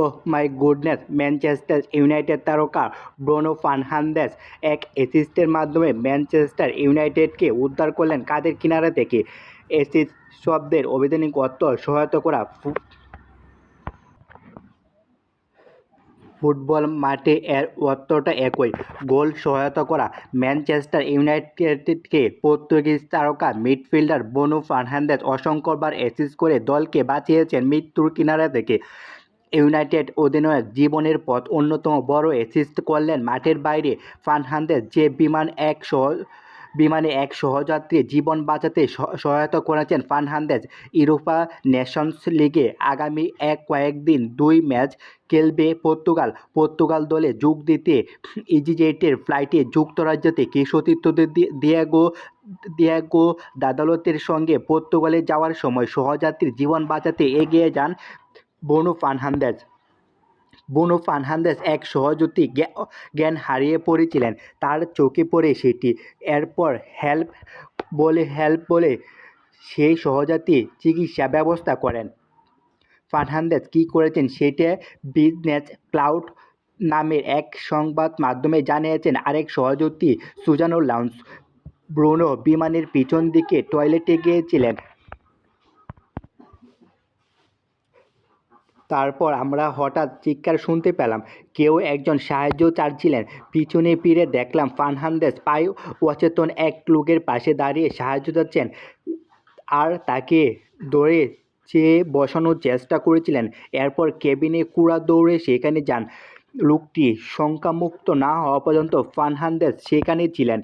Oh my goodness! Manchester United তারকা Bruno Fernandes এক অ্যাসিস্টের মাধ্যমে ম্যানচেস্টার ইউনাইটেডকে উদ্ধার করলেন কাদের কিনারা থেকে। অ্যাসিস্ট শব্দের আভিধানিক অর্থ সহায়তা করা। ফুটবল মাঠে এর অর্থটা একই, গোল সহায়তা করা। ম্যানচেস্টার ইউনাইটেডকে পর্তুগিজ তারকা মিডফিল্ডার ব্রুনো ফার্নান্দেজ অসংখ্যবার অ্যাসিস্ট করে দলকে বাঁচিয়েছেন মৃত্যুর কিনারা থেকে। ইউনাইটেড অধিনায়ক জীবনের পথ অন্যতম বড় অ্যাসিস্ট করলেন মাঠের বাইরে ফার্নান্দেজ, যে বিমানে এক সহযাত্রীর জীবন বাঁচাতে সহায়তা করেছেন। ফার্নান্দেজ ইউরোপা নেশনস লিগে আগামী কয়েকদিন 2 ম্যাচ খেলবে পর্তুগাল দলে যোগ দিতে ইজিজেটের ফ্লাইটে যুক্তরাজ্য থেকে সতীর্থ দিয়েগো দালতের সঙ্গে পর্তুগালে যাওয়ার সময় সহযাত্রীর জীবন বাঁচাতে এগিয়ে যান ব্রুনো ফার্নান্দেজ এক সহযাত্রী জ্ঞান হারিয়ে পড়েছিলেন, তার চোখে পড়ে সেটি। এরপর হেল্প বলে সেই সহযাত্রী চিকিৎসা ব্যবস্থা করেন। ফার্নান্দেজ কী করেছেন সেটা বিজনেস ক্লাউড নামের এক সংবাদ মাধ্যমে জানিয়েছেন আরেক সহযাত্রী সুজানো লাউন্স। ব্রুনো বিমানের পিছন দিকে টয়লেটে গিয়েছিলেন। তারপর আমরা হঠাৎ চিৎকার শুনতে পেলাম, কেউ একজন সাহায্য চাচ্ছিলেন। পিছনে ফিরে দেখলাম ফার্নান্দেজ প্রায় অচেতন এক লোকের পাশে দাঁড়িয়ে সাহায্য চাচ্ছেন আর তাকে ধরে চেয়ে বসানোর চেষ্টা করছিলেন। এরপর কেবিনে কুড়া দৌড়ে সেখানে যান। লোকটি শঙ্কামুক্ত না হওয়া পর্যন্ত ফার্নান্দেজ সেখানে ছিলেন।